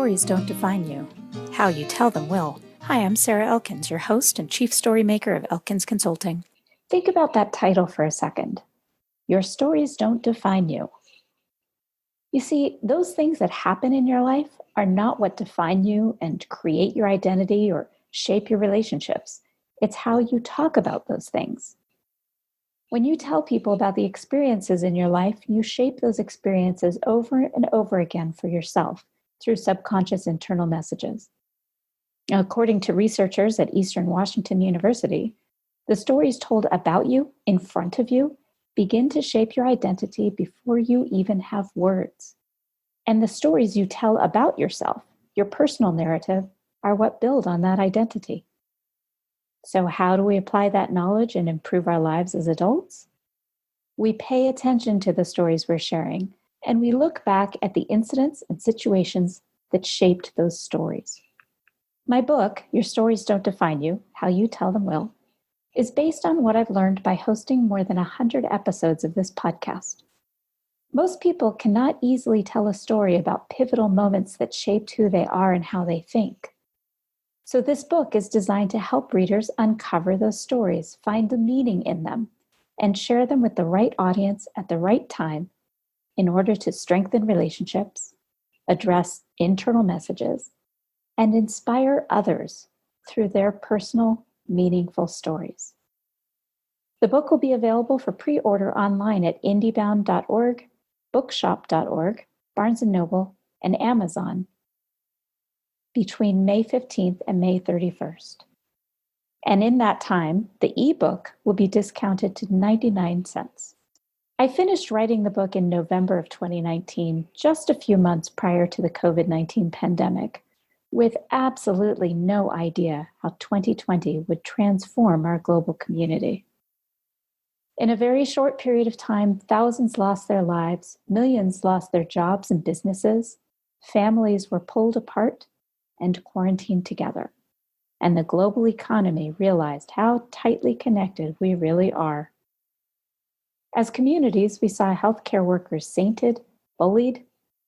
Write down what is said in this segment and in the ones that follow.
stories don't define you. How you tell them will. Hi, I'm Sarah Elkins, your host and chief story maker of Elkins Consulting. Think about that title for a second. Your stories don't define you. You see, those things that happen in your life are not what define you and create your identity or shape your relationships. It's how you talk about those things. When you tell people about the experiences in your life, you shape those experiences over and over again for yourself through subconscious internal messages. Now, according to researchers at Eastern Washington University, the stories told about you in front of you begin to shape your identity before you even have words. And the stories you tell about yourself, your personal narrative, are what build on that identity. So how do we apply that knowledge and improve our lives as adults? We pay attention to the stories we're sharing, and we look back at the incidents and situations that shaped those stories. My book, Your Stories Don't Define You, How You Tell Them Will, is based on what I've learned by hosting more than 100 episodes of this podcast. Most people cannot easily tell a story about pivotal moments that shaped who they are and how they think. So this book is designed to help readers uncover those stories, find the meaning in them, and share them with the right audience at the right time in order to strengthen relationships, address internal messages, and inspire others through their personal, meaningful stories. The book will be available for pre-order online at indiebound.org, bookshop.org, Barnes & Noble, and Amazon between May 15th and May 31st. And in that time, the ebook will be discounted to 99 cents. I finished writing the book in November of 2019, just a few months prior to the COVID-19 pandemic, with absolutely no idea how 2020 would transform our global community. In a very short period of time, thousands lost their lives, millions lost their jobs and businesses, families were pulled apart and quarantined together, and the global economy realized how tightly connected we really are. As communities, we saw healthcare workers sainted, bullied,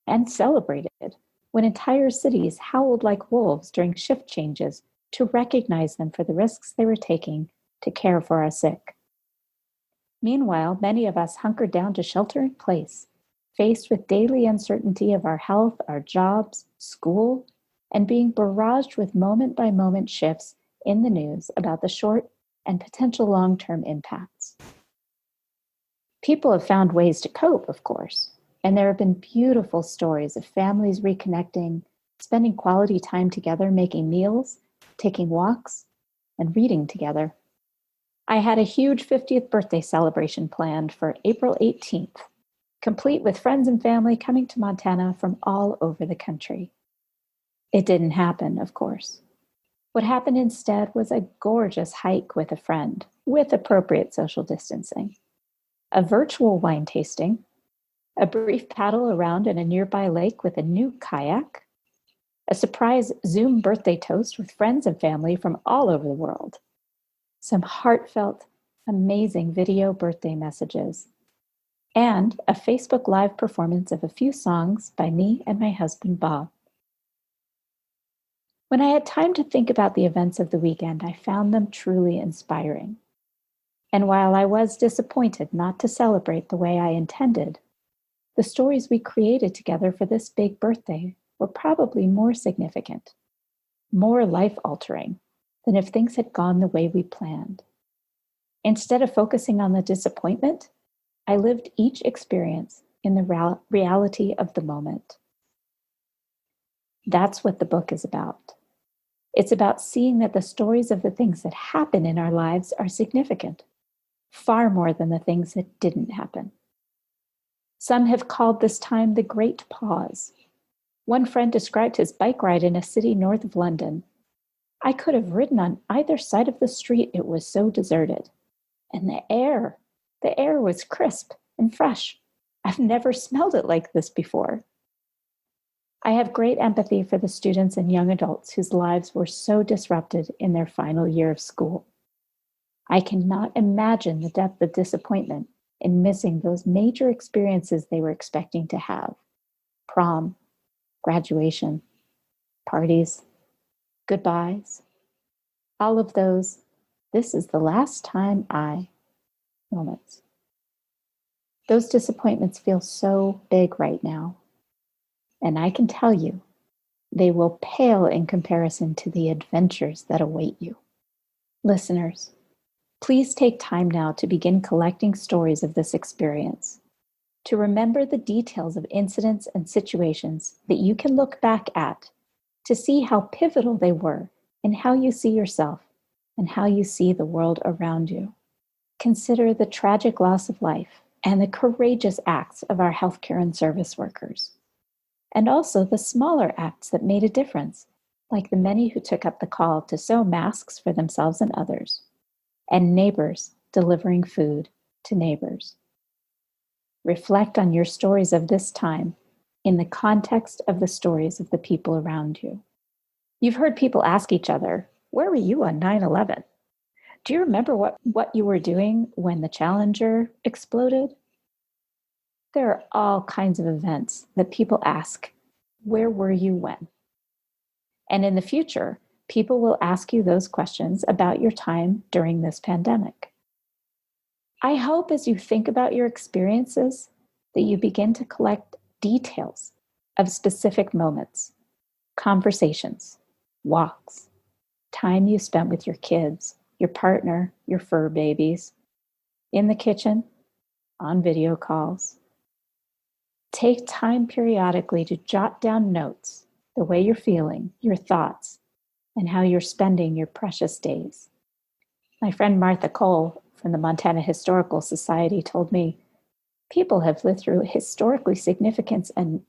and celebrated when entire cities howled like wolves during shift changes to recognize them for the risks they were taking to care for our sick. Meanwhile, many of us hunkered down to shelter in place, faced with daily uncertainty of our health, our jobs, school, and being barraged with moment-by-moment shifts in the news about the short and potential long-term impacts. People have found ways to cope, of course, and there have been beautiful stories of families reconnecting, spending quality time together, making meals, taking walks, and reading together. I had a huge 50th birthday celebration planned for April 18th, complete with friends and family coming to Montana from all over the country. It didn't happen, of course. What happened instead was a gorgeous hike with a friend, with appropriate social distancing, a virtual wine tasting, a brief paddle around in a nearby lake with a new kayak, a surprise Zoom birthday toast with friends and family from all over the world, some heartfelt, amazing video birthday messages, and a Facebook Live performance of a few songs by me and my husband, Bob. When I had time to think about the events of the weekend, I found them truly inspiring. And while I was disappointed not to celebrate the way I intended, the stories we created together for this big birthday were probably more significant, more life-altering than if things had gone the way we planned. Instead of focusing on the disappointment, I lived each experience in the reality of the moment. That's what the book is about. It's about seeing that the stories of the things that happen in our lives are significant, far more than the things that didn't happen. Some have called this time the Great Pause. One friend described his bike ride in a city north of London. I could have ridden on either side of the street, it was so deserted. And the air was crisp and fresh. I've never smelled it like this before. I have great empathy for the students and young adults whose lives were so disrupted in their final year of school. I cannot imagine the depth of disappointment in missing those major experiences they were expecting to have: prom, graduation, parties, goodbyes, all of those "this is the last time I" moments. Those disappointments feel so big right now. And I can tell you, they will pale in comparison to the adventures that await you. Listeners, please take time now to begin collecting stories of this experience, to remember the details of incidents and situations that you can look back at to see how pivotal they were in how you see yourself and how you see the world around you. Consider the tragic loss of life and the courageous acts of our healthcare and service workers, and also the smaller acts that made a difference, like the many who took up the call to sew masks for themselves and others, and neighbors delivering food to neighbors. Reflect on your stories of this time in the context of the stories of the people around you. You've heard people ask each other, "Where were you on 9/11? Do you remember what you were doing when the Challenger exploded?" There are all kinds of events that people ask, "Where were you when?" And in the future, people will ask you those questions about your time during this pandemic. I hope as you think about your experiences that you begin to collect details of specific moments, conversations, walks, time you spent with your kids, your partner, your fur babies, in the kitchen, on video calls. Take time periodically to jot down notes, the way you're feeling, your thoughts, and how you're spending your precious days. My friend Martha Cole from the Montana Historical Society told me, people have lived through historically significant, and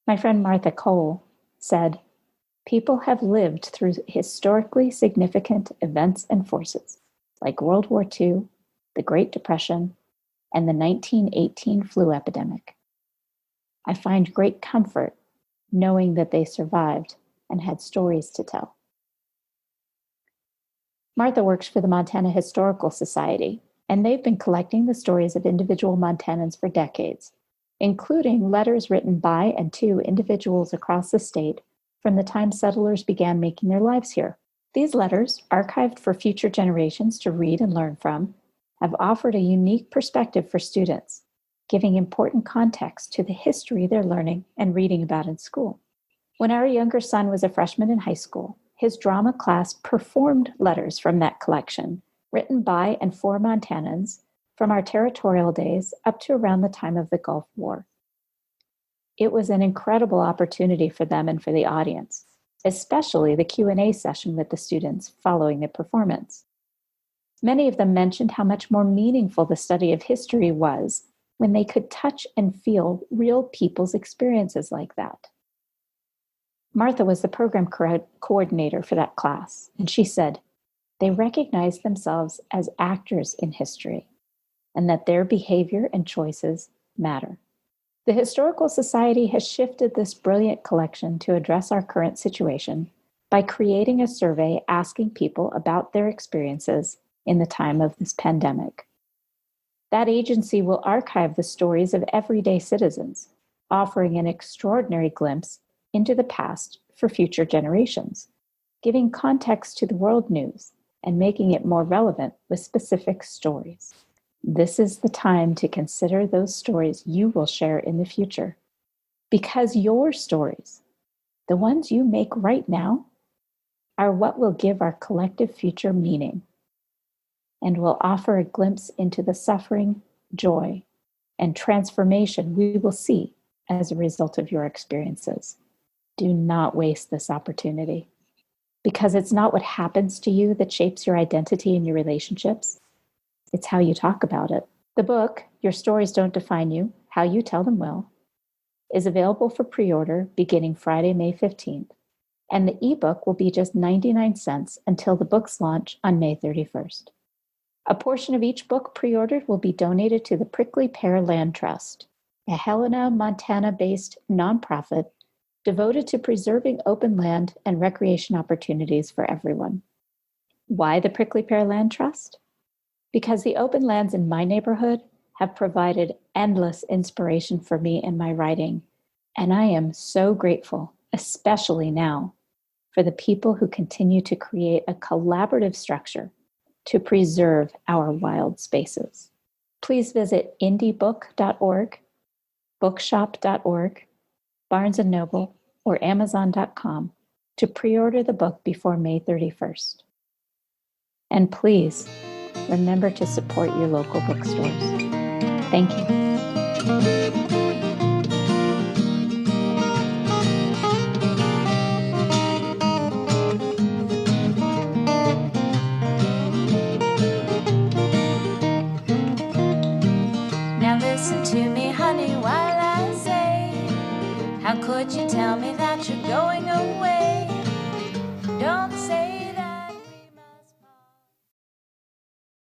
my friend Martha Cole said, people have lived through historically significant events and forces, like World War II, the Great Depression, and the 1918 flu epidemic. I find great comfort knowing that they survived and had stories to tell. Martha works for the Montana Historical Society, and they've been collecting the stories of individual Montanans for decades, including letters written by and to individuals across the state from the time settlers began making their lives here. These letters, archived for future generations to read and learn from, have offered a unique perspective for students, giving important context to the history they're learning and reading about in school. When our younger son was a freshman in high school, his drama class performed letters from that collection, written by and for Montanans from our territorial days up to around the time of the Gulf War. It was an incredible opportunity for them and for the audience, especially the Q&A session with the students following the performance. Many of them mentioned how much more meaningful the study of history was when they could touch and feel real people's experiences like that. Martha was the program coordinator for that class, and she said, they recognized themselves as actors in history, and that their behavior and choices matter. The Historical Society has shifted this brilliant collection to address our current situation by creating a survey asking people about their experiences in the time of this pandemic. That agency will archive the stories of everyday citizens, offering an extraordinary glimpse into the past for future generations, giving context to the world news and making it more relevant with specific stories. This is the time to consider those stories you will share in the future, because your stories, the ones you make right now, are what will give our collective future meaning and will offer a glimpse into the suffering, joy, and transformation we will see as a result of your experiences. Do not waste this opportunity, because it's not what happens to you that shapes your identity and your relationships. It's how you talk about it. The book, Your Stories Don't Define You, How You Tell Them Will, is available for pre-order beginning Friday, May 15th, and the ebook will be just 99 cents until the book's launch on May 31st. A portion of each book pre-ordered will be donated to the Prickly Pear Land Trust, a Helena, Montana-based nonprofit devoted to preserving open land and recreation opportunities for everyone. Why the Prickly Pear Land Trust? Because the open lands in my neighborhood have provided endless inspiration for me in my writing, and I am so grateful especially now for the people who continue to create a collaborative structure to preserve our wild spaces. Please visit indiebook.org, bookshop.org, Barnes & Noble, or Amazon.com to pre-order the book before May 31st. And please remember to support your local bookstores. Thank you. Now listen to me, honey, while I say, how could you tell me that you're going away?